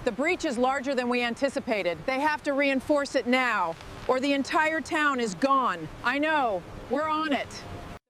The breach is larger than we anticipated. They have to reinforce it now, or the entire town is gone. I know. We're on it.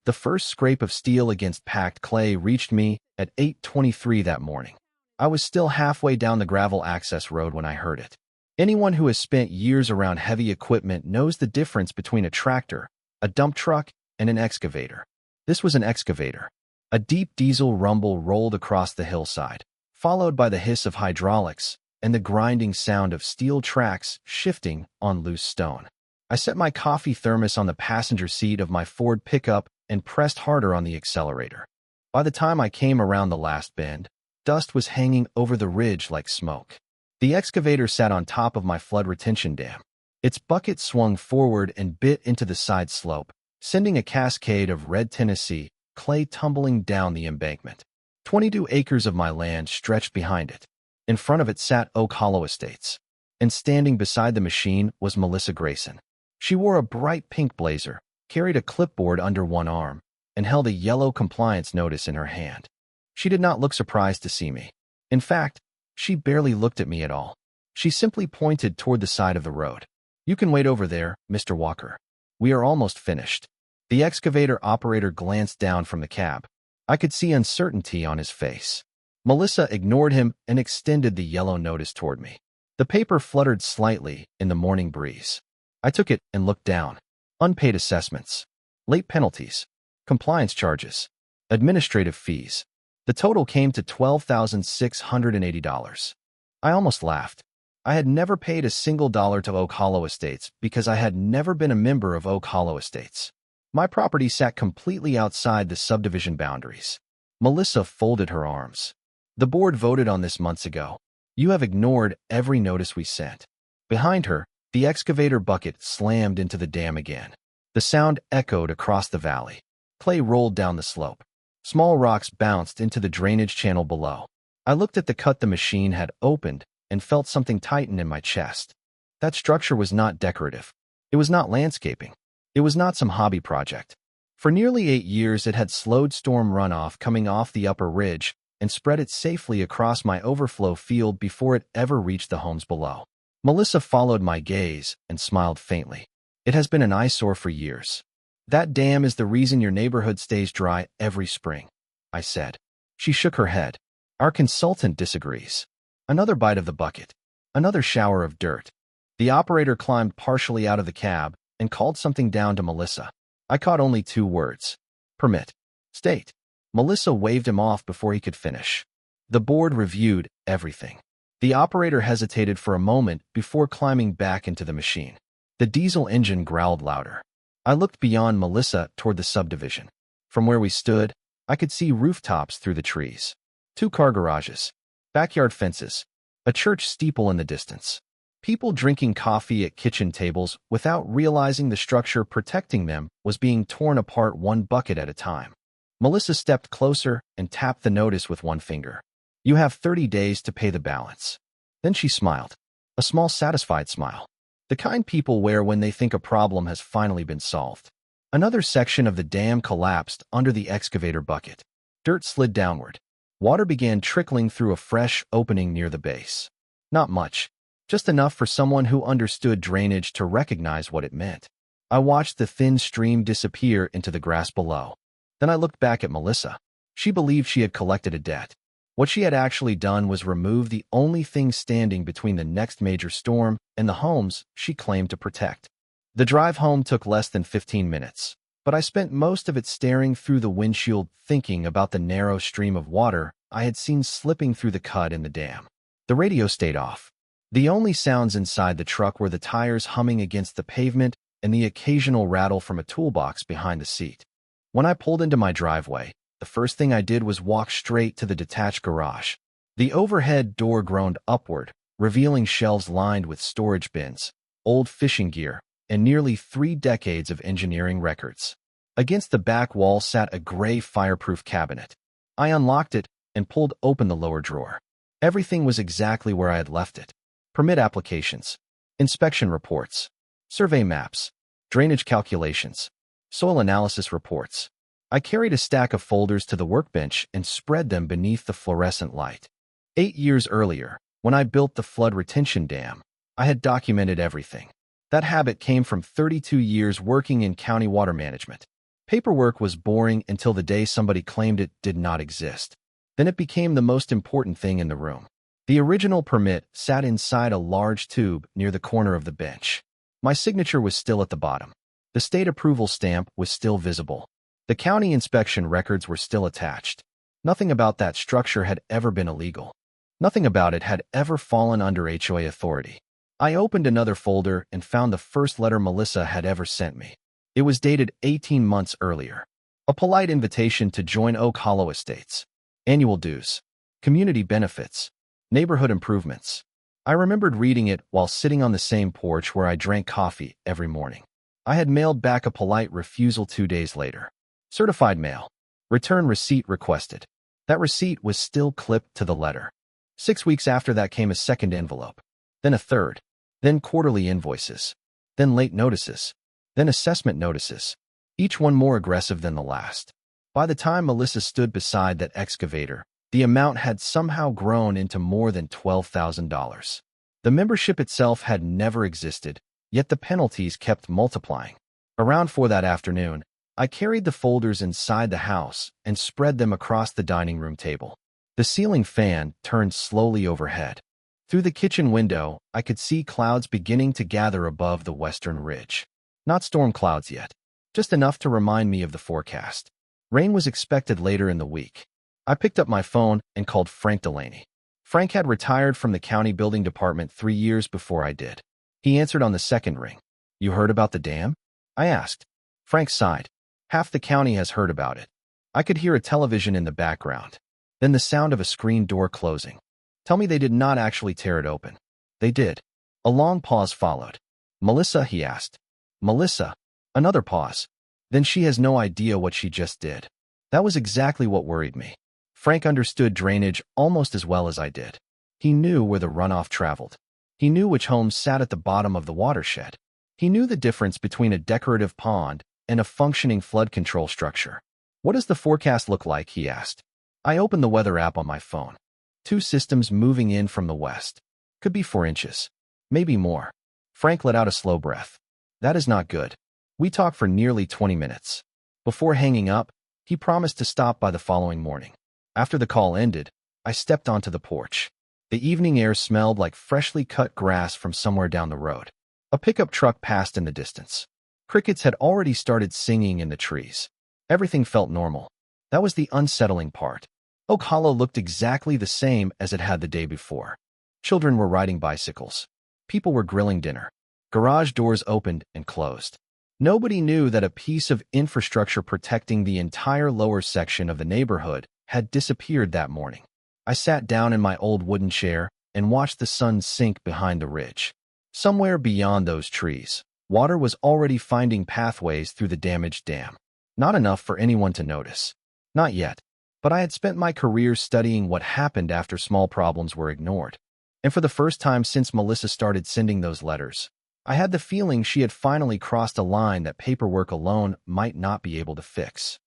The first scrape of steel against packed clay reached me at 8:23 that morning. I was still halfway down the gravel access road when I heard it. Anyone who has spent years around heavy equipment knows the difference between a tractor, a dump truck, and an excavator. This was an excavator. A deep diesel rumble rolled across the hillside, followed by the hiss of hydraulics and the grinding sound of steel tracks shifting on loose stone. I set my coffee thermos on the passenger seat of my Ford pickup and pressed harder on the accelerator. By the time I came around the last bend, dust was hanging over the ridge like smoke. The excavator sat on top of my flood retention dam. Its bucket swung forward and bit into the side slope, sending a cascade of red Tennessee clay tumbling down the embankment. 22 acres of my land stretched behind it. In front of it sat Oak Hollow Estates, and standing beside the machine was Melissa Grayson. She wore a bright pink blazer, carried a clipboard under one arm, and held a yellow compliance notice in her hand. She did not look surprised to see me. In fact, she barely looked at me at all. She simply pointed toward the side of the road. "You can wait over there, Mr. Walker. We are almost finished." The excavator operator glanced down from the cab. I could see uncertainty on his face. Melissa ignored him and extended the yellow notice toward me. The paper fluttered slightly in the morning breeze. I took it and looked down. Unpaid assessments, late penalties, compliance charges, administrative fees. The total came to $12,680. I almost laughed. I had never paid a single dollar to Oak Hollow Estates because I had never been a member of Oak Hollow Estates. My property sat completely outside the subdivision boundaries. Melissa folded her arms. "The board voted on this months ago. You have ignored every notice we sent." Behind her, the excavator bucket slammed into the dam again. The sound echoed across the valley. Clay rolled down the slope. Small rocks bounced into the drainage channel below. I looked at the cut the machine had opened and felt something tighten in my chest. That structure was not decorative. It was not landscaping. It was not some hobby project. For nearly 8 years, it had slowed storm runoff coming off the upper ridge and spread it safely across my overflow field before it ever reached the homes below. Melissa followed my gaze and smiled faintly. "It has been an eyesore for years. That dam is the reason your neighborhood stays dry every spring," I said. She shook her head. "Our consultant disagrees." Another bite of the bucket. Another shower of dirt. The operator climbed partially out of the cab and called something down to Melissa. I caught only 2 words. "Permit. State." Melissa waved him off before he could finish. The board reviewed everything. The operator hesitated for a moment before climbing back into the machine. The diesel engine growled louder. I looked beyond Melissa toward the subdivision. From where we stood, I could see rooftops through the trees. 2 car garages, backyard fences, a church steeple in the distance. People drinking coffee at kitchen tables without realizing the structure protecting them was being torn apart one bucket at a time. Melissa stepped closer and tapped the notice with one finger. "You have 30 days to pay the balance." Then she smiled. A small, satisfied smile. The kind people wear when they think a problem has finally been solved. Another section of the dam collapsed under the excavator bucket. Dirt slid downward. Water began trickling through a fresh opening near the base. Not much, just enough for someone who understood drainage to recognize what it meant. I watched the thin stream disappear into the grass below. Then I looked back at Melissa. She believed she had collected a debt. What she had actually done was remove the only thing standing between the next major storm and the homes she claimed to protect. The drive home took less than 15 minutes, but I spent most of it staring through the windshield thinking about the narrow stream of water I had seen slipping through the cut in the dam. The radio stayed off. The only sounds inside the truck were the tires humming against the pavement and the occasional rattle from a toolbox behind the seat. When I pulled into my driveway, the first thing I did was walk straight to the detached garage. The overhead door groaned upward, revealing shelves lined with storage bins, old fishing gear, and nearly 3 decades of engineering records. Against the back wall sat a gray fireproof cabinet. I unlocked it and pulled open the lower drawer. Everything was exactly where I had left it. Permit applications, inspection reports, survey maps, drainage calculations, soil analysis reports. I carried a stack of folders to the workbench and spread them beneath the fluorescent light. 8 years earlier, When I built the flood retention dam, I had documented everything. That habit came from 32 years working in county water management. Paperwork was boring until the day somebody claimed it did not exist. Then it became the most important thing in the room. The original permit sat inside a large tube near the corner of the bench. My signature was still at the bottom. The state approval stamp was still visible. The county inspection records were still attached. Nothing about that structure had ever been illegal. Nothing about it had ever fallen under HOA authority. I opened another folder and found the first letter Melissa had ever sent me. It was dated 18 months earlier. A polite invitation to join Oak Hollow Estates. Annual dues. Community benefits. Neighborhood improvements. I remembered reading it while sitting on the same porch where I drank coffee every morning. I had mailed back a polite refusal 2 days later. Certified mail. Return receipt requested. That receipt was still clipped to the letter. 6 weeks after that came a second envelope. Then a third. Then quarterly invoices. Then late notices. Then assessment notices. Each one more aggressive than the last. By the time Melissa stood beside that excavator, the amount had somehow grown into more than $12,000. The membership itself had never existed, yet the penalties kept multiplying. Around 4 that afternoon, I carried the folders inside the house and spread them across the dining room table. The ceiling fan turned slowly overhead. Through the kitchen window, I could see clouds beginning to gather above the western ridge. Not storm clouds yet, just enough to remind me of the forecast. Rain was expected later in the week. I picked up my phone and called Frank Delaney. Frank had retired from the county building department 3 years before I did. He answered on the second ring. "You heard about the dam?" I asked. Frank sighed. "Half the county has heard about it." I could hear a television in the background. Then the sound of a screen door closing. "Tell me they did not actually tear it open." "They did." A long pause followed. "Melissa?" he asked. "Melissa?" Another pause. "Then she has no idea what she just did." That was exactly what worried me. Frank understood drainage almost as well as I did. He knew where the runoff traveled. He knew which homes sat at the bottom of the watershed. He knew the difference between a decorative pond and a functioning flood control structure. "What does the forecast look like?" he asked. I opened the weather app on my phone. 2 systems moving in from the west. Could be 4 inches. Maybe more. Frank let out a slow breath. "That is not good." We talked for nearly 20 minutes. Before hanging up, he promised to stop by the following morning. After the call ended, I stepped onto the porch. The evening air smelled like freshly cut grass from somewhere down the road. A pickup truck passed in the distance. Crickets had already started singing in the trees. Everything felt normal. That was the unsettling part. Oak Hollow looked exactly the same as it had the day before. Children were riding bicycles. People were grilling dinner. Garage doors opened and closed. Nobody knew that a piece of infrastructure protecting the entire lower section of the neighborhood had disappeared that morning. I sat down in my old wooden chair and watched the sun sink behind the ridge. Somewhere beyond those trees, water was already finding pathways through the damaged dam. Not enough for anyone to notice. Not yet. But I had spent my career studying what happened after small problems were ignored. And for the first time since Melissa started sending those letters, I had the feeling she had finally crossed a line that paperwork alone might not be able to fix.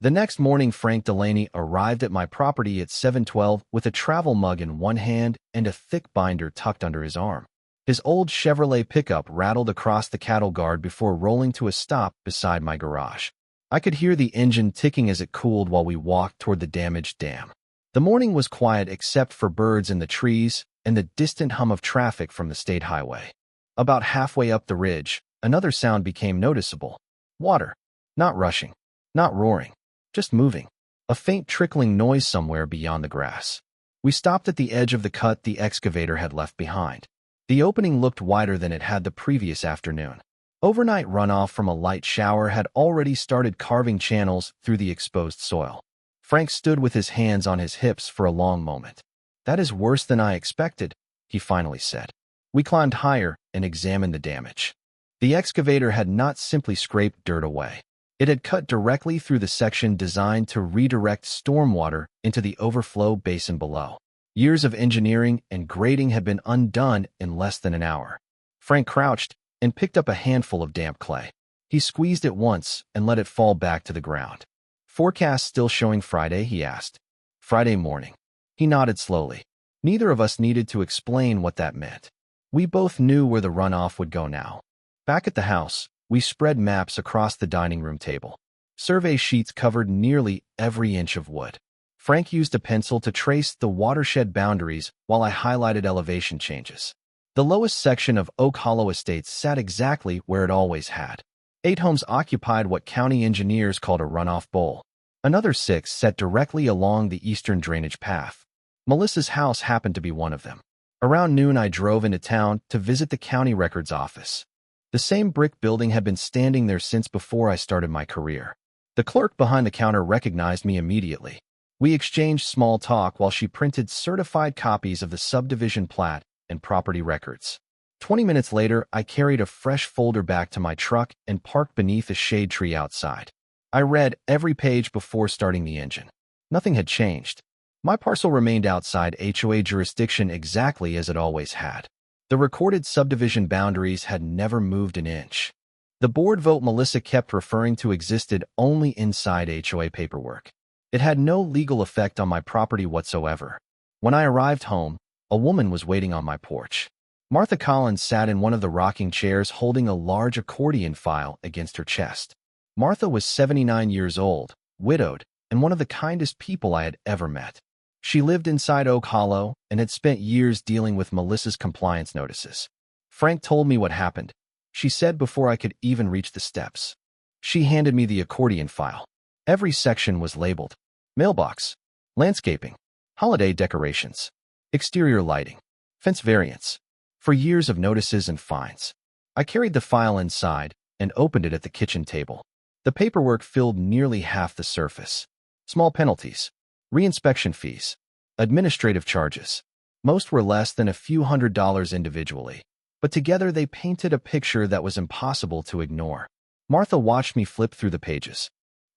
The next morning, Frank Delaney arrived at my property at 7:12 with a travel mug in one hand and a thick binder tucked under his arm. His old Chevrolet pickup rattled across the cattle guard before rolling to a stop beside my garage. I could hear the engine ticking as it cooled while we walked toward the damaged dam. The morning was quiet except for birds in the trees and the distant hum of traffic from the state highway. About halfway up the ridge, another sound became noticeable. Water. Not rushing. Not roaring. Just moving. A faint trickling noise somewhere beyond the grass. We stopped at the edge of the cut the excavator had left behind. The opening looked wider than it had the previous afternoon. Overnight runoff from a light shower had already started carving channels through the exposed soil. Frank stood with his hands on his hips for a long moment. "That is worse than I expected," he finally said. We climbed higher and examined the damage. The excavator had not simply scraped dirt away. It had cut directly through the section designed to redirect stormwater into the overflow basin below. Years of engineering and grading had been undone in less than an hour. Frank crouched and picked up a handful of damp clay. He squeezed it once and let it fall back to the ground. "Forecast still showing Friday?" he asked. "Friday morning." He nodded slowly. Neither of us needed to explain what that meant. We both knew where the runoff would go now. Back at the house, we spread maps across the dining room table. Survey sheets covered nearly every inch of wood. Frank used a pencil to trace the watershed boundaries while I highlighted elevation changes. The lowest section of Oak Hollow Estates sat exactly where it always had. 8 homes occupied what county engineers called a runoff bowl. Another 6 sat directly along the eastern drainage path. Melissa's house happened to be one of them. Around noon, I drove into town to visit the county records office. The same brick building had been standing there since before I started my career. The clerk behind the counter recognized me immediately. We exchanged small talk while she printed certified copies of the subdivision plat and property records. 20 minutes later, I carried a fresh folder back to my truck and parked beneath a shade tree outside. I read every page before starting the engine. Nothing had changed. My parcel remained outside HOA jurisdiction exactly as it always had. The recorded subdivision boundaries had never moved an inch. The board vote Melissa kept referring to existed only inside HOA paperwork. It had no legal effect on my property whatsoever. When I arrived home, a woman was waiting on my porch. Martha Collins sat in one of the rocking chairs holding a large accordion file against her chest. Martha was 79 years old, widowed, and one of the kindest people I had ever met. She lived inside Oak Hollow and had spent years dealing with Melissa's compliance notices. Frank told me what happened, she said before I could even reach the steps. She handed me the accordion file. Every section was labeled: mailbox, landscaping, holiday decorations, exterior lighting, fence variance. For years of notices and fines. I carried the file inside and opened it at the kitchen table. The paperwork filled nearly half the surface. Small penalties, reinspection fees, administrative charges. Most were less than a few $100s individually, but together they painted a picture that was impossible to ignore. Martha watched me flip through the pages.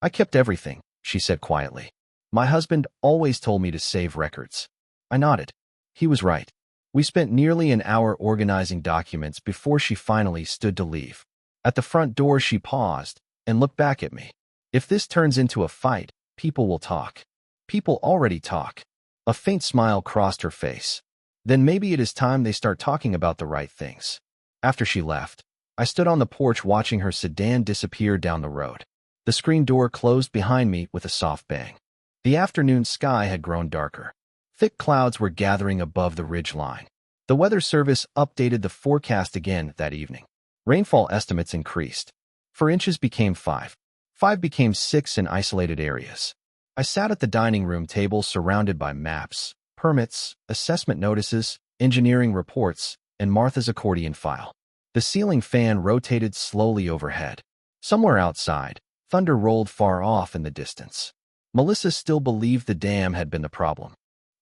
I kept everything, she said quietly. My husband always told me to save records. I nodded. He was right. We spent nearly an hour organizing documents before she finally stood to leave. At the front door, she paused and looked back at me. If this turns into a fight, people will talk. People already talk. A faint smile crossed her face. Then maybe it is time they start talking about the right things. After she left, I stood on the porch watching her sedan disappear down the road. The screen door closed behind me with a soft bang. The afternoon sky had grown darker. Thick clouds were gathering above the ridge line. The Weather Service updated the forecast again that evening. Rainfall estimates increased. 4 inches became 5. 5 became 6 in isolated areas. I sat at the dining room table surrounded by maps, permits, assessment notices, engineering reports, and Martha's accordion file. The ceiling fan rotated slowly overhead. Somewhere outside, thunder rolled far off in the distance. Melissa still believed the dam had been the problem.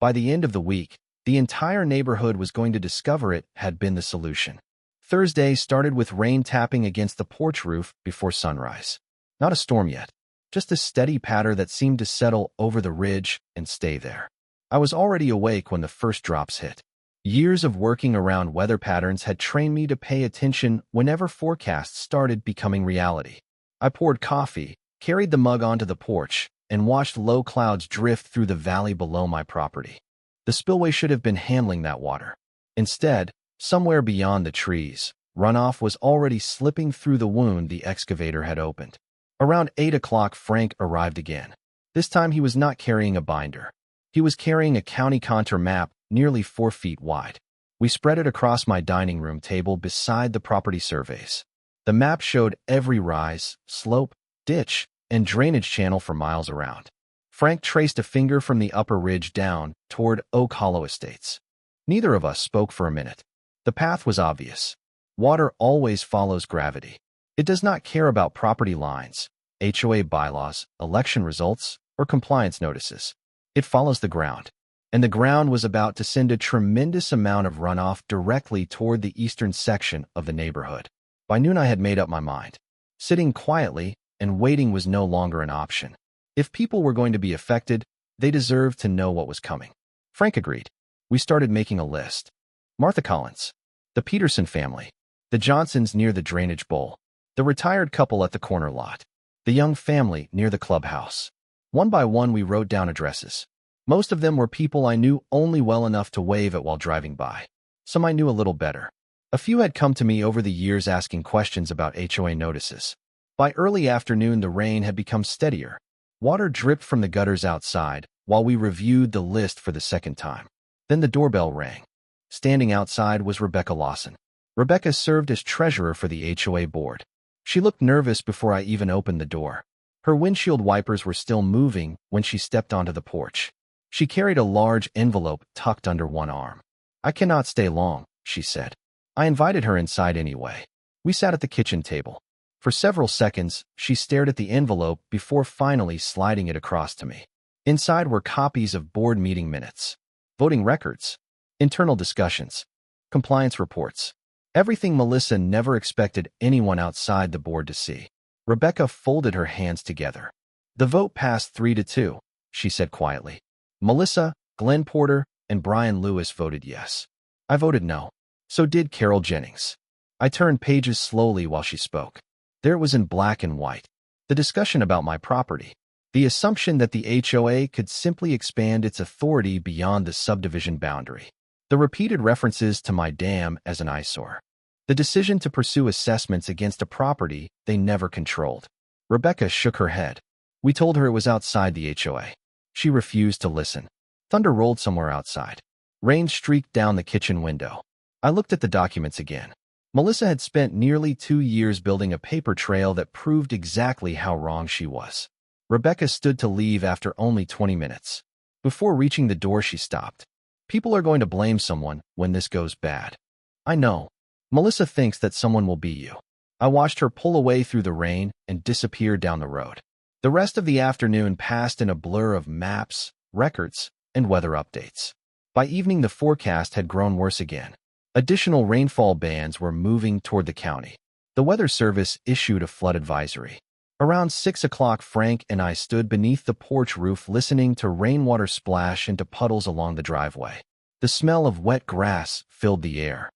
By the end of the week, the entire neighborhood was going to discover it had been the solution. Thursday started with rain tapping against the porch roof before sunrise. Not a storm yet, just a steady patter that seemed to settle over the ridge and stay there. I was already awake when the first drops hit. Years of working around weather patterns had trained me to pay attention whenever forecasts started becoming reality. I poured coffee, carried the mug onto the porch, and watched low clouds drift through the valley below my property. The spillway should have been handling that water. Instead, somewhere beyond the trees, runoff was already slipping through the wound the excavator had opened. Around 8 o'clock, Frank arrived again. This time he was not carrying a binder. He was carrying a county contour map nearly 4 feet wide. We spread it across my dining room table beside the property surveys. The map showed every rise, slope, ditch, and drainage channel for miles around. Frank traced a finger from the upper ridge down toward Oak Hollow Estates. Neither of us spoke for a minute. The path was obvious. Water always follows gravity. It does not care about property lines, HOA bylaws, election results, or compliance notices. It follows the ground. And the ground was about to send a tremendous amount of runoff directly toward the eastern section of the neighborhood. By noon, I had made up my mind. Sitting quietly and waiting was no longer an option. If people were going to be affected, they deserved to know what was coming. Frank agreed. We started making a list. Martha Collins, the Peterson family, the Johnsons near the drainage bowl, the retired couple at the corner lot, the young family near the clubhouse. One by one, we wrote down addresses. Most of them were people I knew only well enough to wave at while driving by. Some I knew a little better. A few had come to me over the years asking questions about HOA notices. By early afternoon, the rain had become steadier. Water dripped from the gutters outside while we reviewed the list for the second time. Then the doorbell rang. Standing outside was Rebecca Lawson. Rebecca served as treasurer for the HOA board. She looked nervous before I even opened the door. Her windshield wipers were still moving when she stepped onto the porch. She carried a large envelope tucked under one arm. "I cannot stay long," she said. I invited her inside anyway. We sat at the kitchen table. For several seconds, she stared at the envelope before finally sliding it across to me. Inside were copies of board meeting minutes, voting records, internal discussions, compliance reports. Everything Melissa never expected anyone outside the board to see. Rebecca folded her hands together. "The vote passed 3-2, she said quietly. "Melissa, Glenn Porter, and Brian Lewis voted yes. I voted no. So did Carol Jennings." I turned pages slowly while she spoke. There it was in black and white. The discussion about my property. The assumption that the HOA could simply expand its authority beyond the subdivision boundary. The repeated references to my dam as an eyesore. The decision to pursue assessments against a property they never controlled. Rebecca shook her head. We told her it was outside the HOA. She refused to listen. Thunder rolled somewhere outside. Rain streaked down the kitchen window. I looked at the documents again. Melissa had spent nearly 2 years building a paper trail that proved exactly how wrong she was. Rebecca stood to leave after only 20 minutes. Before reaching the door, she stopped. "People are going to blame someone when this goes bad. I know. Melissa thinks that someone will be you." I watched her pull away through the rain and disappear down the road. The rest of the afternoon passed in a blur of maps, records, and weather updates. By evening, the forecast had grown worse again. Additional rainfall bands were moving toward the county. The Weather Service issued a flood advisory. Around 6 o'clock, Frank and I stood beneath the porch roof listening to rainwater splash into puddles along the driveway. The smell of wet grass filled the air.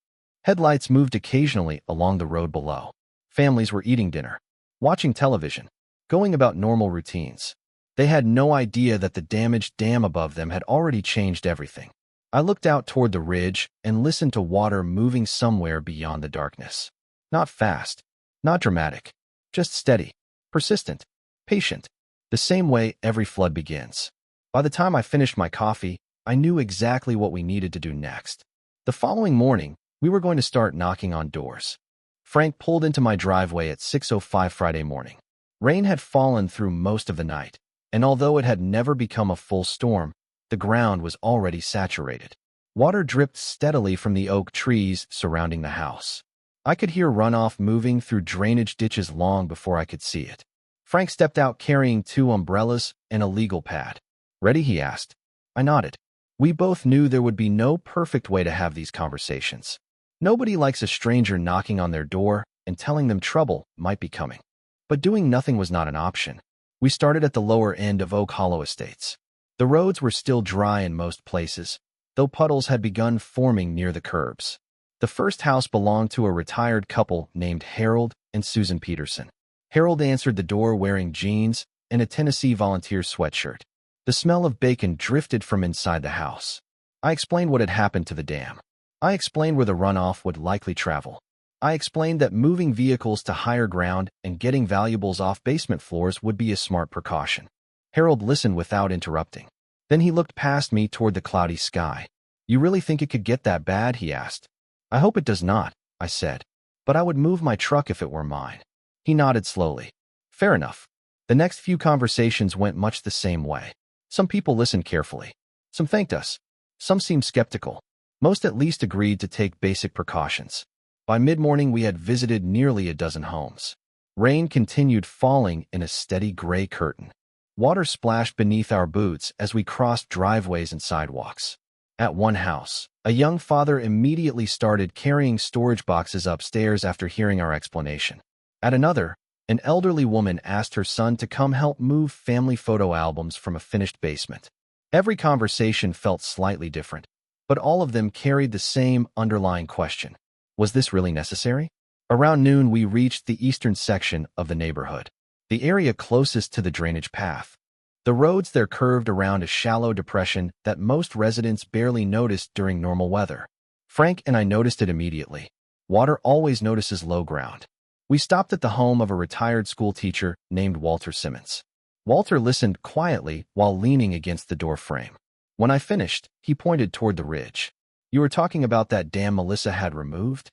Headlights moved occasionally along the road below. Families were eating dinner, watching television, going about normal routines. They had no idea that the damaged dam above them had already changed everything. I looked out toward the ridge and listened to water moving somewhere beyond the darkness. Not fast, not dramatic, just steady. Persistent, patient, the same way every flood begins. By the time I finished my coffee, I knew exactly what we needed to do next. The following morning, we were going to start knocking on doors. Frank pulled into my driveway at 6:05 Friday morning. Rain had fallen through most of the night, and although it had never become a full storm, the ground was already saturated. Water dripped steadily from the oak trees surrounding the house. I could hear runoff moving through drainage ditches long before I could see it. Frank stepped out carrying 2 umbrellas and a legal pad. "Ready?" he asked. I nodded. We both knew there would be no perfect way to have these conversations. Nobody likes a stranger knocking on their door and telling them trouble might be coming. But doing nothing was not an option. We started at the lower end of Oak Hollow Estates. The roads were still dry in most places, though puddles had begun forming near the curbs. The first house belonged to a retired couple named Harold and Susan Peterson. Harold answered the door wearing jeans and a Tennessee Volunteer sweatshirt. The smell of bacon drifted from inside the house. I explained what had happened to the dam. I explained where the runoff would likely travel. I explained that moving vehicles to higher ground and getting valuables off basement floors would be a smart precaution. Harold listened without interrupting. Then he looked past me toward the cloudy sky. "You really think it could get that bad?" he asked. "I hope it does not," I said, "but I would move my truck if it were mine." He nodded slowly. "Fair enough." The next few conversations went much the same way. Some people listened carefully. Some thanked us. Some seemed skeptical. Most at least agreed to take basic precautions. By mid-morning, we had visited nearly a dozen homes. Rain continued falling in a steady gray curtain. Water splashed beneath our boots as we crossed driveways and sidewalks. At one house, a young father immediately started carrying storage boxes upstairs after hearing our explanation. At another, an elderly woman asked her son to come help move family photo albums from a finished basement. Every conversation felt slightly different, but all of them carried the same underlying question. Was this really necessary? Around noon, we reached the eastern section of the neighborhood, the area closest to the drainage path. The The roads there curved around a shallow depression that most residents barely noticed during normal weather. Frank and I noticed it immediately. Water always notices low ground. We stopped at the home of a retired school teacher named Walter Simmons. Walter listened quietly while leaning against the door frame. When I finished, he pointed toward the ridge. "You were talking about that dam Melissa had removed?"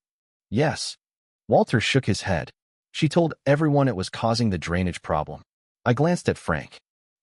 "Yes." Walter shook his head. "She told everyone it was causing the drainage problem." I glanced at Frank.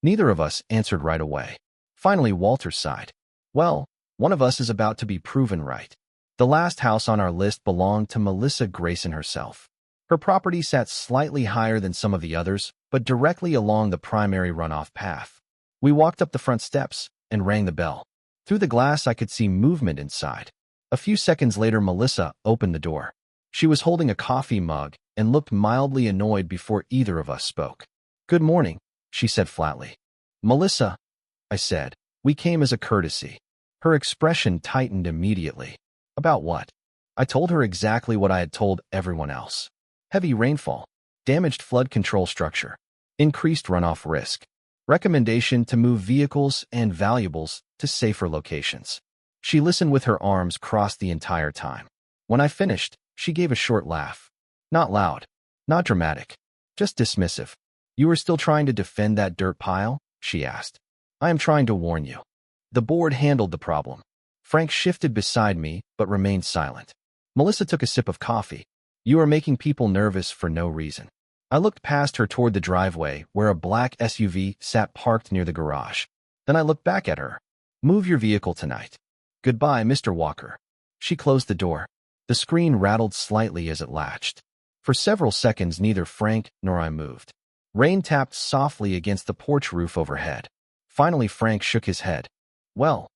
Neither of us answered right away. Finally, Walter sighed. "Well, one of us is about to be proven right." The last house on our list belonged to Melissa Grayson herself. Her property sat slightly higher than some of the others, but directly along the primary runoff path. We walked up the front steps and rang the bell. Through the glass, I could see movement inside. A few seconds later, Melissa opened the door. She was holding a coffee mug and looked mildly annoyed before either of us spoke. "Good morning," she said flatly. "Melissa," I said, "we came as a courtesy." Her expression tightened immediately. "About what?" I told her exactly what I had told everyone else. Heavy rainfall, damaged flood control structure, increased runoff risk, recommendation to move vehicles and valuables to safer locations. She listened with her arms crossed the entire time. When I finished, she gave a short laugh. Not loud, not dramatic, just dismissive. "You are still trying to defend that dirt pile?" she asked. "I am trying to warn you." The board handled the problem. Frank shifted beside me, but remained silent. Melissa took a sip of coffee. "You are making people nervous for no reason." I looked past her toward the driveway where a black SUV sat parked near the garage. Then I looked back at her. "Move your vehicle tonight." "Goodbye, Mr. Walker." She closed the door. The screen rattled slightly as it latched. For several seconds, neither Frank nor I moved. Rain tapped softly against the porch roof overhead. Finally, Frank shook his head. Well,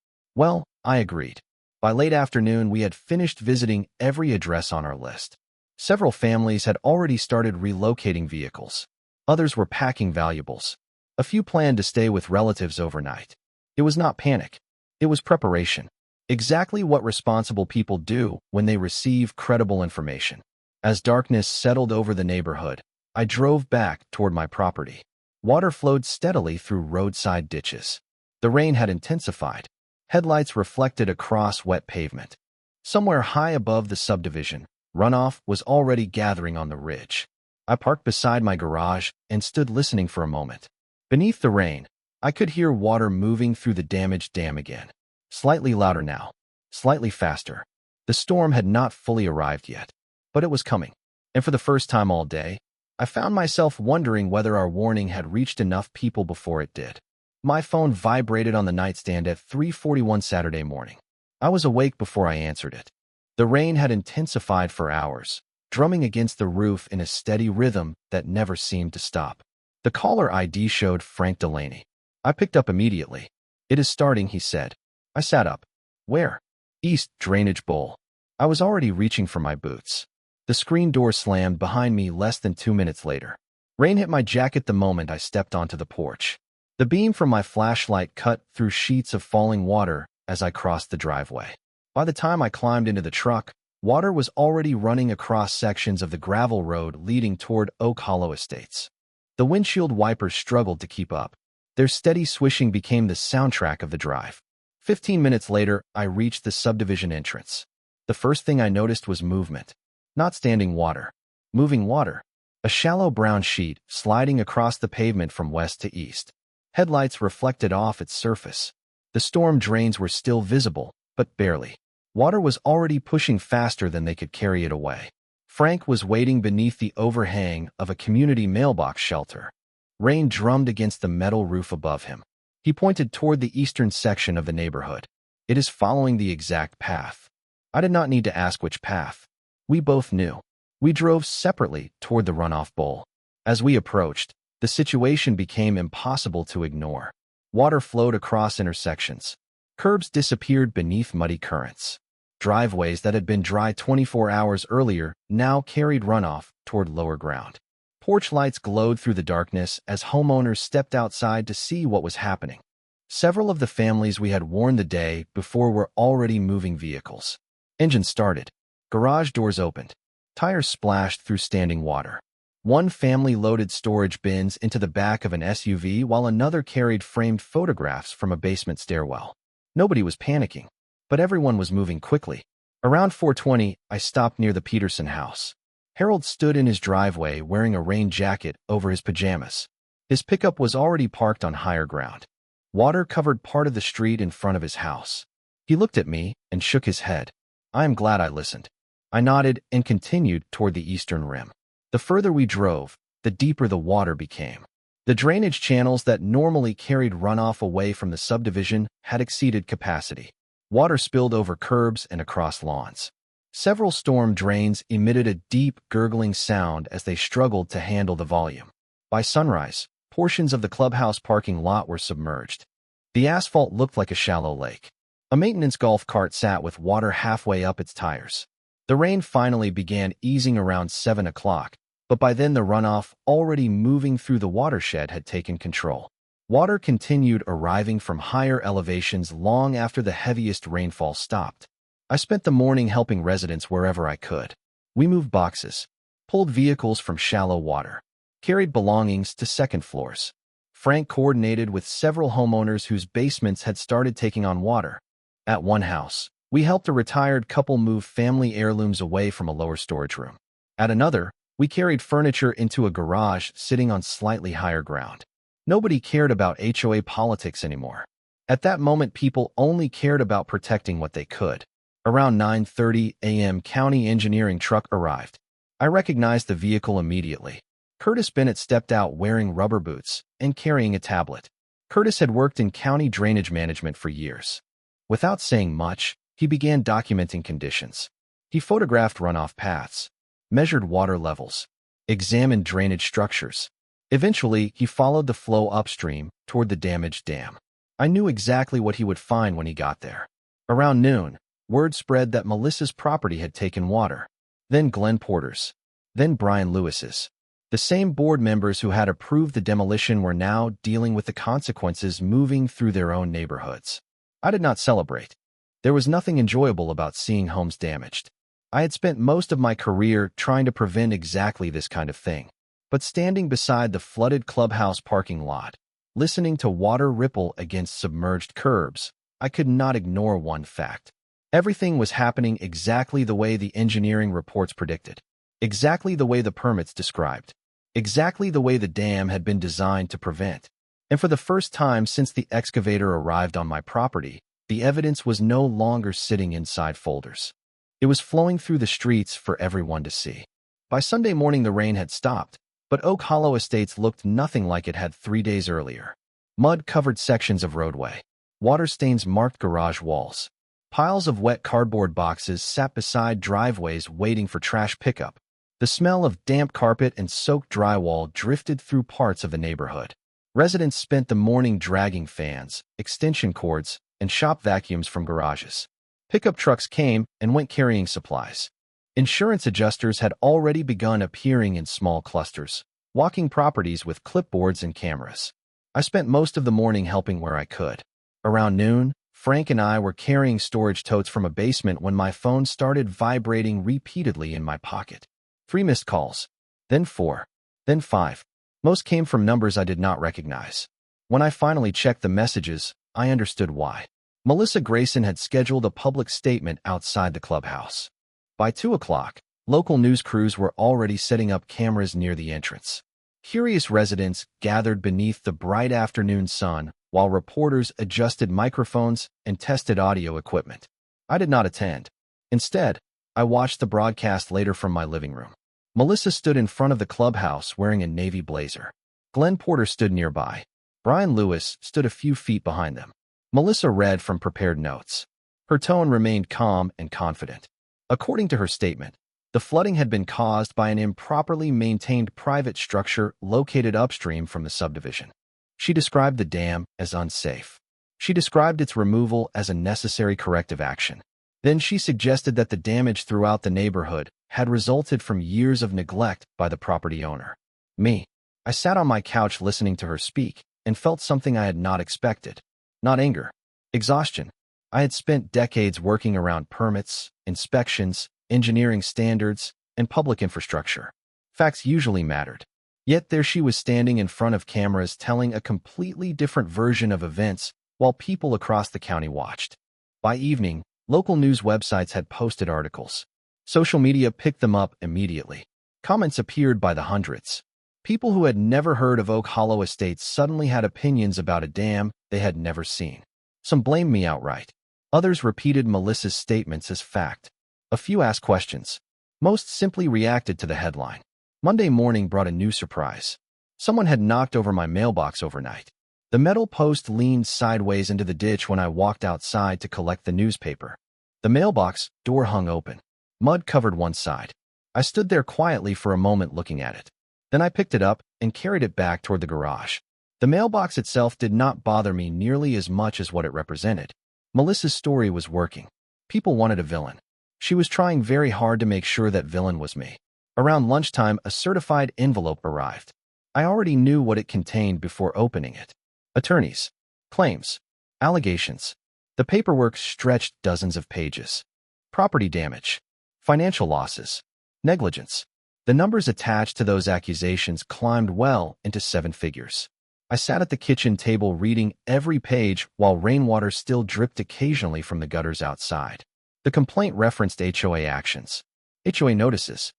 I agreed. By late afternoon, we had finished visiting every address on our list. Several families had already started relocating vehicles. Others were packing valuables. A few planned to stay with relatives overnight. It was not panic. It was preparation. Exactly what responsible people do when they receive credible information. As darkness settled over the neighborhood, I drove back toward my property. Water flowed steadily through roadside ditches. The rain had intensified. Headlights reflected across wet pavement. Somewhere high above the subdivision, runoff was already gathering on the ridge. I parked beside my garage and stood listening for a moment. Beneath the rain, I could hear water moving through the damaged dam again. Slightly louder now, slightly faster. The storm had not fully arrived yet, but it was coming. And for the first time all day, I found myself wondering whether our warning had reached enough people before it did. My phone vibrated on the nightstand at 3:41 Saturday morning. I was awake before I answered it. The rain had intensified for hours, drumming against the roof in a steady rhythm that never seemed to stop. The caller ID showed Frank Delaney. I picked up immediately. "It is starting," he said. I sat up. "Where?" "East Drainage Bowl." I was already reaching for my boots. The screen door slammed behind me less than 2 minutes later. Rain hit my jacket the moment I stepped onto the porch. The beam from my flashlight cut through sheets of falling water as I crossed the driveway. By the time I climbed into the truck, water was already running across sections of the gravel road leading toward Oak Hollow Estates. The windshield wipers struggled to keep up. Their steady swishing became the soundtrack of the drive. 15 minutes later, I reached the subdivision entrance. The first thing I noticed was movement. Not standing water. Moving water. A shallow brown sheet sliding across the pavement from west to east. Headlights reflected off its surface. The storm drains were still visible, but barely. Water was already pushing faster than they could carry it away. Frank was waiting beneath the overhang of a community mailbox shelter. Rain drummed against the metal roof above him. He pointed toward the eastern section of the neighborhood. "It is following the exact path." I did not need to ask which path. We both knew. We drove separately toward the runoff bowl. As we approached, the situation became impossible to ignore. Water flowed across intersections. Curbs disappeared beneath muddy currents. Driveways that had been dry 24 hours earlier now carried runoff toward lower ground. Porch lights glowed through the darkness as homeowners stepped outside to see what was happening. Several of the families we had warned the day before were already moving vehicles. Engines started. Garage doors opened. Tires splashed through standing water. One family loaded storage bins into the back of an SUV while another carried framed photographs from a basement stairwell. Nobody was panicking, but everyone was moving quickly. Around 4:20, I stopped near the Peterson house. Harold stood in his driveway wearing a rain jacket over his pajamas. His pickup was already parked on higher ground. Water covered part of the street in front of his house. He looked at me and shook his head. I am glad I listened. I nodded and continued toward the eastern rim. The further we drove, the deeper the water became. The drainage channels that normally carried runoff away from the subdivision had exceeded capacity. Water spilled over curbs and across lawns. Several storm drains emitted a deep, gurgling sound as they struggled to handle the volume. By sunrise, portions of the clubhouse parking lot were submerged. The asphalt looked like a shallow lake. A maintenance golf cart sat with water halfway up its tires. The rain finally began easing around 7 o'clock, but by then the runoff already moving through the watershed had taken control. Water continued arriving from higher elevations long after the heaviest rainfall stopped. I spent the morning helping residents wherever I could. We moved boxes, pulled vehicles from shallow water, carried belongings to second floors. Frank coordinated with several homeowners whose basements had started taking on water. At one house, we helped a retired couple move family heirlooms away from a lower storage room. At another, we carried furniture into a garage sitting on slightly higher ground. Nobody cared about HOA politics anymore. At that moment, people only cared about protecting what they could. Around 9:30 a.m., county engineering truck arrived. I recognized the vehicle immediately. Curtis Bennett stepped out wearing rubber boots and carrying a tablet. Curtis had worked in county drainage management for years. Without saying much, he began documenting conditions. He photographed runoff paths, measured water levels, examined drainage structures. Eventually, he followed the flow upstream toward the damaged dam. I knew exactly what he would find when he got there. Around noon, word spread that Melissa's property had taken water. Then Glenn Porter's. Then Brian Lewis's. The same board members who had approved the demolition were now dealing with the consequences moving through their own neighborhoods. I did not celebrate. There was nothing enjoyable about seeing homes damaged. I had spent most of my career trying to prevent exactly this kind of thing. But standing beside the flooded clubhouse parking lot, listening to water ripple against submerged curbs, I could not ignore one fact. Everything was happening exactly the way the engineering reports predicted, exactly the way the permits described, exactly the way the dam had been designed to prevent. And for the first time since the excavator arrived on my property, the evidence was no longer sitting inside folders. It was flowing through the streets for everyone to see. By Sunday morning, the rain had stopped, but Oak Hollow Estates looked nothing like it had 3 days earlier. Mud covered sections of roadway. Water stains marked garage walls. Piles of wet cardboard boxes sat beside driveways waiting for trash pickup. The smell of damp carpet and soaked drywall drifted through parts of the neighborhood. Residents spent the morning dragging fans, extension cords, and shop vacuums from garages. Pickup trucks came and went carrying supplies. Insurance adjusters had already begun appearing in small clusters, walking properties with clipboards and cameras. I spent most of the morning helping where I could. Around noon, Frank and I were carrying storage totes from a basement when my phone started vibrating repeatedly in my pocket. 3 missed calls, then 4, then 5. Most came from numbers I did not recognize. When I finally checked the messages, I understood why. Melissa Grayson had scheduled a public statement outside the clubhouse. By 2 o'clock, local news crews were already setting up cameras near the entrance. Curious residents gathered beneath the bright afternoon sun while reporters adjusted microphones and tested audio equipment. I did not attend. Instead, I watched the broadcast later from my living room. Melissa stood in front of the clubhouse wearing a navy blazer. Glenn Porter stood nearby. Brian Lewis stood a few feet behind them. Melissa read from prepared notes. Her tone remained calm and confident. According to her statement, the flooding had been caused by an improperly maintained private structure located upstream from the subdivision. She described the dam as unsafe. She described its removal as a necessary corrective action. Then she suggested that the damage throughout the neighborhood had resulted from years of neglect by the property owner. I sat on my couch listening to her speak and felt something I had not expected. Not anger, exhaustion. I had spent decades working around permits, inspections, engineering standards, and public infrastructure. Facts usually mattered. Yet there she was standing in front of cameras telling a completely different version of events while people across the county watched. By evening, local news websites had posted articles. Social media picked them up immediately. Comments appeared by the hundreds. People who had never heard of Oak Hollow Estates suddenly had opinions about a dam they had never seen. Some blamed me outright. Others repeated Melissa's statements as fact. A few asked questions. Most simply reacted to the headline. Monday morning brought a new surprise. Someone had knocked over my mailbox overnight. The metal post leaned sideways into the ditch when I walked outside to collect the newspaper. The mailbox door hung open. Mud covered one side. I stood there quietly for a moment looking at it. Then I picked it up and carried it back toward the garage. The mailbox itself did not bother me nearly as much as what it represented. Melissa's story was working. People wanted a villain. She was trying very hard to make sure that villain was me. Around lunchtime, a certified envelope arrived. I already knew what it contained before opening it. Attorneys, claims, allegations. The paperwork stretched dozens of pages. Property damage, financial losses, negligence. The numbers attached to those accusations climbed well into 7 figures. I sat at the kitchen table reading every page while rainwater still dripped occasionally from the gutters outside. The complaint referenced HOA actions, HOA notices,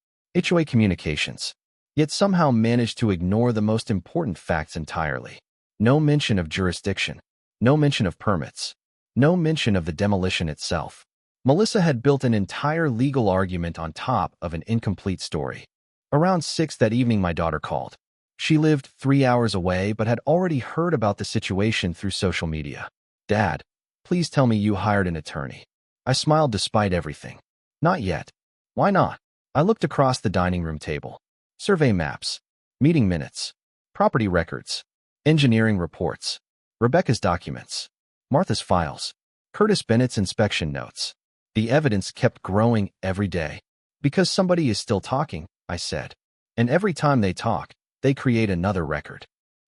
HOA communications, yet somehow managed to ignore the most important facts entirely. No mention of jurisdiction, no mention of permits, no mention of the demolition itself. Melissa had built an entire legal argument on top of an incomplete story. Around 6 that evening, my daughter called. She lived 3 hours away but had already heard about the situation through social media. Dad, please tell me you hired an attorney. I smiled despite everything. Not yet. Why not? I looked across the dining room table. Survey maps, meeting minutes, property records, engineering reports, Rebecca's documents, Martha's files, Curtis Bennett's inspection notes. The evidence kept growing every day. Because somebody is still talking, I said. And every time they talk, they create another record.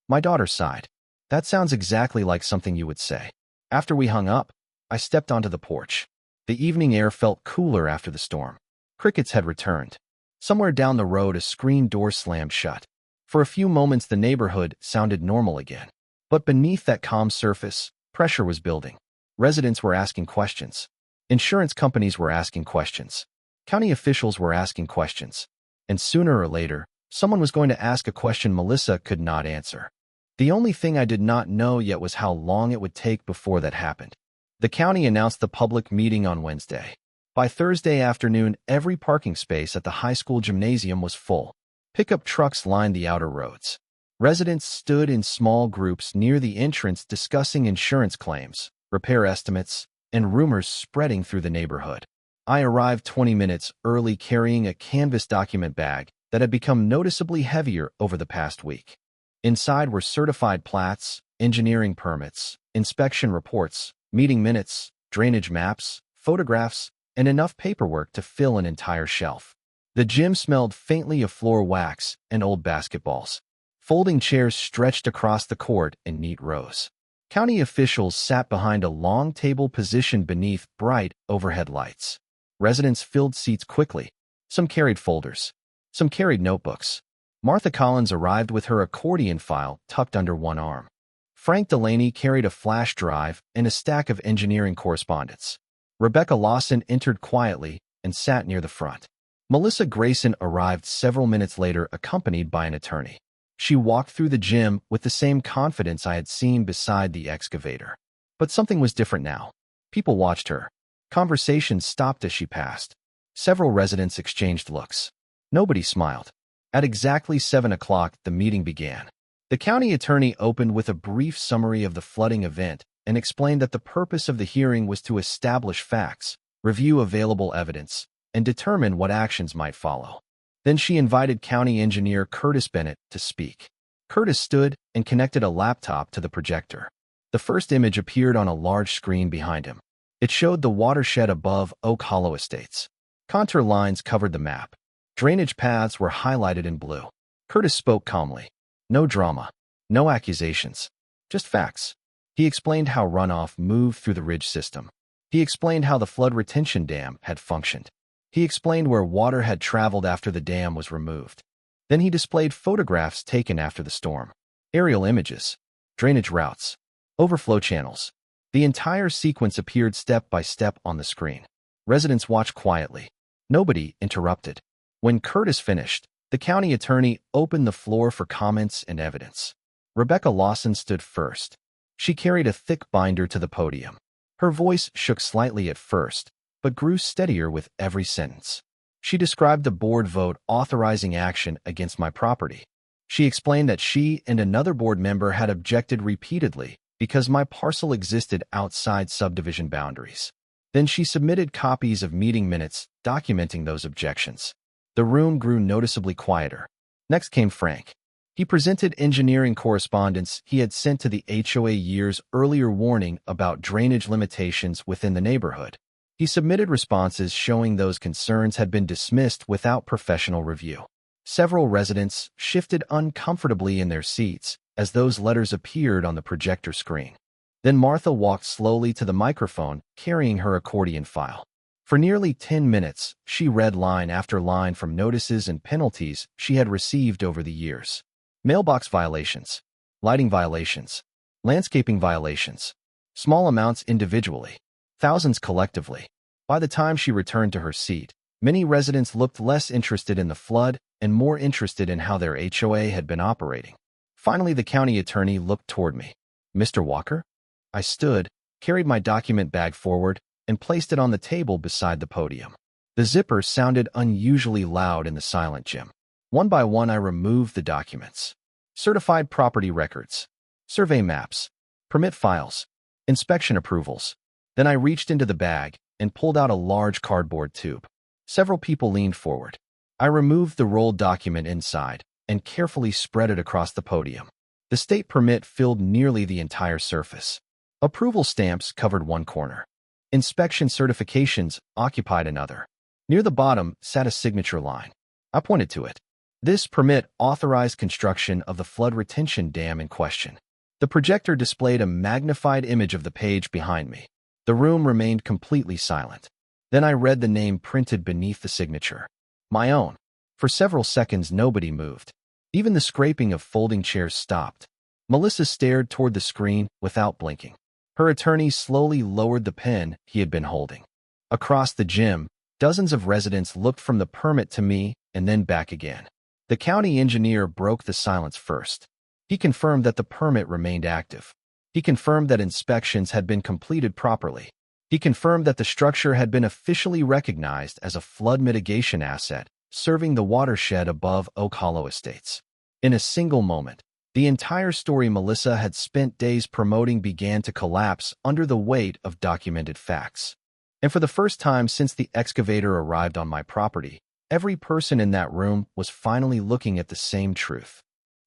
My daughter sighed. That sounds exactly like something you would say. After we hung up, I stepped onto the porch. The evening air felt cooler after the storm. Crickets had returned. Somewhere down the road, a screen door slammed shut. For a few moments, the neighborhood sounded normal again. But beneath that calm surface, pressure was building. Residents were asking questions. Insurance companies were asking questions. County officials were asking questions. And sooner or later, someone was going to ask a question Melissa could not answer. The only thing I did not know yet was how long it would take before that happened. The county announced the public meeting on Wednesday. By Thursday afternoon, every parking space at the high school gymnasium was full. Pickup trucks lined the outer roads. Residents stood in small groups near the entrance discussing insurance claims, repair estimates, and rumors spreading through the neighborhood. I arrived 20 minutes early carrying a canvas document bag that had become noticeably heavier over the past week. Inside were certified plats, engineering permits, inspection reports, meeting minutes, drainage maps, photographs, and enough paperwork to fill an entire shelf. The gym smelled faintly of floor wax and old basketballs. Folding chairs stretched across the court in neat rows. County officials sat behind a long table positioned beneath bright overhead lights. Residents filled seats quickly. Some carried folders. Some carried notebooks. Martha Collins arrived with her accordion file tucked under one arm. Frank Delaney carried a flash drive and a stack of engineering correspondence. Rebecca Lawson entered quietly and sat near the front. Melissa Grayson arrived several minutes later accompanied by an attorney. She walked through the gym with the same confidence I had seen beside the excavator. But something was different now. People watched her. Conversations stopped as she passed. Several residents exchanged looks. Nobody smiled. At exactly 7 o'clock, the meeting began. The county attorney opened with a brief summary of the flooding event and explained that the purpose of the hearing was to establish facts, review available evidence, and determine what actions might follow. Then she invited County Engineer Curtis Bennett to speak. Curtis stood and connected a laptop to the projector. The first image appeared on a large screen behind him. It showed the watershed above Oak Hollow Estates. Contour lines covered the map. Drainage paths were highlighted in blue. Curtis spoke calmly. No drama. No accusations. Just facts. He explained how runoff moved through the ridge system. He explained how the flood retention dam had functioned. He explained where water had traveled after the dam was removed. Then he displayed photographs taken after the storm, aerial images, drainage routes, overflow channels. The entire sequence appeared step by step on the screen. Residents watched quietly. Nobody interrupted. When Curtis finished, the county attorney opened the floor for comments and evidence. Rebecca Lawson stood first. She carried a thick binder to the podium. Her voice shook slightly at first, but grew steadier with every sentence. She described the board vote authorizing action against my property. She explained that she and another board member had objected repeatedly because my parcel existed outside subdivision boundaries. Then she submitted copies of meeting minutes documenting those objections. The room grew noticeably quieter. Next came Frank. He presented engineering correspondence he had sent to the HOA years earlier warning about drainage limitations within the neighborhood. He submitted responses showing those concerns had been dismissed without professional review. Several residents shifted uncomfortably in their seats as those letters appeared on the projector screen. Then Martha walked slowly to the microphone, carrying her accordion file. For nearly 10 minutes, she read line after line from notices and penalties she had received over the years. Mailbox violations, lighting violations, landscaping violations, small amounts individually, thousands collectively. By the time she returned to her seat, many residents looked less interested in the flood and more interested in how their HOA had been operating. Finally, the county attorney looked toward me. "Mr. Walker?" I stood, carried my document bag forward, and placed it on the table beside the podium. The zipper sounded unusually loud in the silent gym. One by one, I removed the documents. Certified property records, survey maps, permit files, inspection approvals. Then I reached into the bag and pulled out a large cardboard tube. Several people leaned forward. I removed the rolled document inside and carefully spread it across the podium. The state permit filled nearly the entire surface. Approval stamps covered one corner. Inspection certifications occupied another. Near the bottom sat a signature line. I pointed to it. This permit authorized construction of the flood retention dam in question. The projector displayed a magnified image of the page behind me. The room remained completely silent. Then I read the name printed beneath the signature. My own. For several seconds, nobody moved. Even the scraping of folding chairs stopped. Melissa stared toward the screen without blinking. Her attorney slowly lowered the pen he had been holding. Across the gym, dozens of residents looked from the permit to me and then back again. The county engineer broke the silence first. He confirmed that the permit remained active. He confirmed that inspections had been completed properly. He confirmed that the structure had been officially recognized as a flood mitigation asset, serving the watershed above Oak Hollow Estates. In a single moment, the entire story Melissa had spent days promoting began to collapse under the weight of documented facts. And for the first time since the excavator arrived on my property, every person in that room was finally looking at the same truth.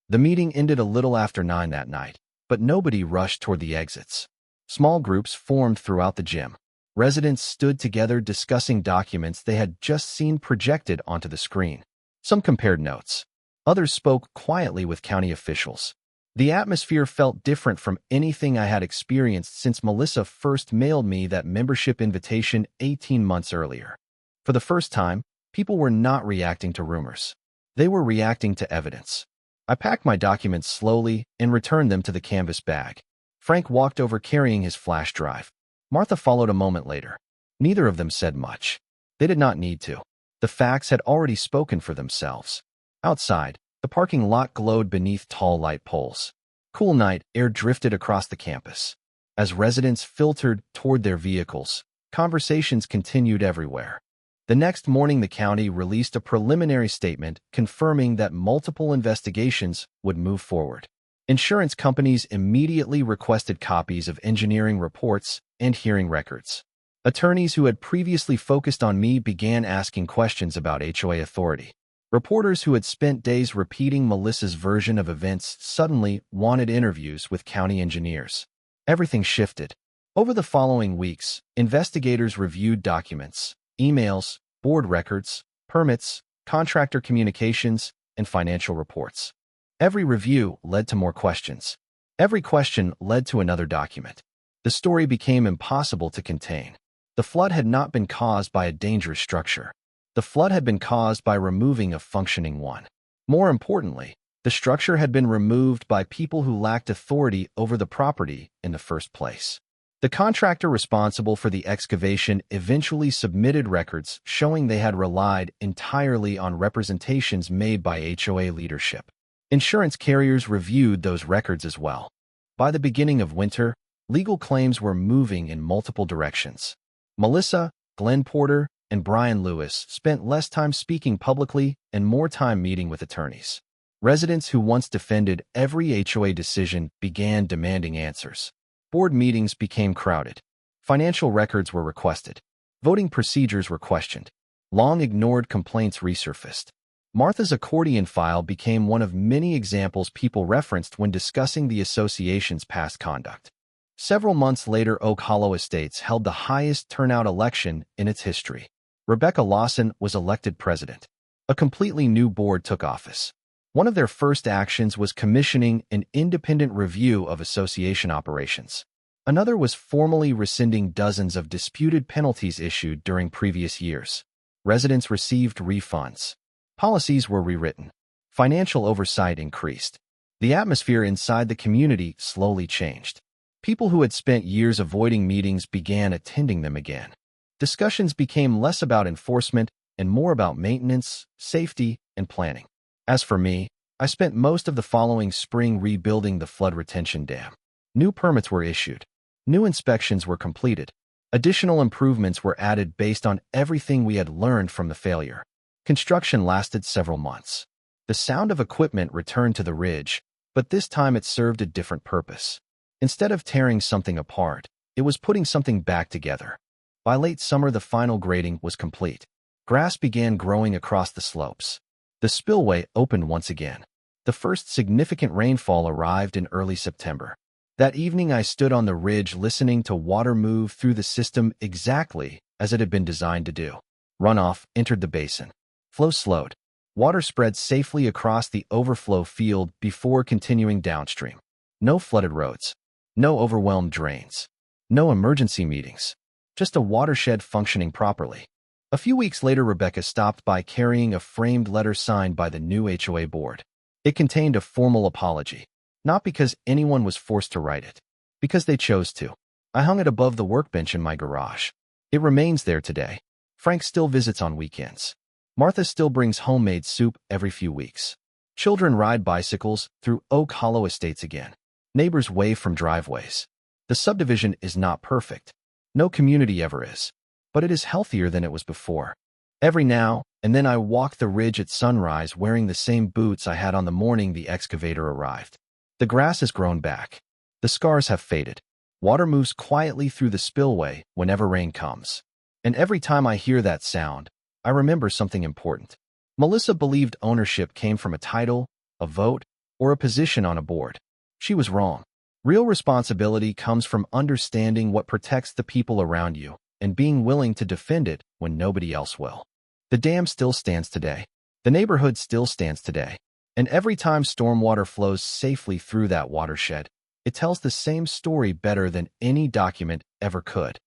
The meeting ended a little after 9 that night, but nobody rushed toward the exits. Small groups formed throughout the gym. Residents stood together discussing documents they had just seen projected onto the screen. Some compared notes. Others spoke quietly with county officials. The atmosphere felt different from anything I had experienced since Melissa first mailed me that membership invitation 18 months earlier. For the first time, people were not reacting to rumors. They were reacting to evidence. I packed my documents slowly and returned them to the canvas bag. Frank walked over carrying his flash drive. Martha followed a moment later. Neither of them said much. They did not need to. The facts had already spoken for themselves. Outside, the parking lot glowed beneath tall light poles. Cool night air drifted across the campus. As residents filtered toward their vehicles, conversations continued everywhere. The next morning, the county released a preliminary statement confirming that multiple investigations would move forward. Insurance companies immediately requested copies of engineering reports and hearing records. Attorneys who had previously focused on me began asking questions about HOA authority. Reporters who had spent days repeating Melissa's version of events suddenly wanted interviews with county engineers. Everything shifted. Over the following weeks, investigators reviewed documents, emails, board records, permits, contractor communications, and financial reports. Every review led to more questions. Every question led to another document. The story became impossible to contain. The flood had not been caused by a dangerous structure. The flood had been caused by removing a functioning one. More importantly, the structure had been removed by people who lacked authority over the property in the first place. The contractor responsible for the excavation eventually submitted records showing they had relied entirely on representations made by HOA leadership. Insurance carriers reviewed those records as well. By the beginning of winter, legal claims were moving in multiple directions. Melissa, Glenn Porter, and Brian Lewis spent less time speaking publicly and more time meeting with attorneys. Residents who once defended every HOA decision began demanding answers. Board meetings became crowded. Financial records were requested. Voting procedures were questioned. Long-ignored complaints resurfaced. Martha's accordion file became one of many examples people referenced when discussing the association's past conduct. Several months later, Oak Hollow Estates held the highest turnout election in its history. Rebecca Lawson was elected president. A completely new board took office. One of their first actions was commissioning an independent review of association operations. Another was formally rescinding dozens of disputed penalties issued during previous years. Residents received refunds. Policies were rewritten. Financial oversight increased. The atmosphere inside the community slowly changed. People who had spent years avoiding meetings began attending them again. Discussions became less about enforcement and more about maintenance, safety, and planning. As for me, I spent most of the following spring rebuilding the flood retention dam. New permits were issued. New inspections were completed. Additional improvements were added based on everything we had learned from the failure. Construction lasted several months. The sound of equipment returned to the ridge, but this time it served a different purpose. Instead of tearing something apart, it was putting something back together. By late summer, the final grading was complete. Grass began growing across the slopes. The spillway opened once again. The first significant rainfall arrived in early September. That evening, I stood on the ridge listening to water move through the system exactly as it had been designed to do. Runoff entered the basin. Flow slowed. Water spread safely across the overflow field before continuing downstream. No flooded roads. No overwhelmed drains. No emergency meetings. Just a watershed functioning properly. A few weeks later, Rebecca stopped by carrying a framed letter signed by the new HOA board. It contained a formal apology. Not because anyone was forced to write it. Because they chose to. I hung it above the workbench in my garage. It remains there today. Frank still visits on weekends. Martha still brings homemade soup every few weeks. Children ride bicycles through Oak Hollow Estates again. Neighbors wave from driveways. The subdivision is not perfect. No community ever is. But it is healthier than it was before. Every now and then I walk the ridge at sunrise wearing the same boots I had on the morning the excavator arrived. The grass has grown back. The scars have faded. Water moves quietly through the spillway whenever rain comes. And every time I hear that sound, I remember something important. Melissa believed ownership came from a title, a vote, or a position on a board. She was wrong. Real responsibility comes from understanding what protects the people around you and being willing to defend it when nobody else will. The dam still stands today. The neighborhood still stands today. And every time stormwater flows safely through that watershed, it tells the same story better than any document ever could.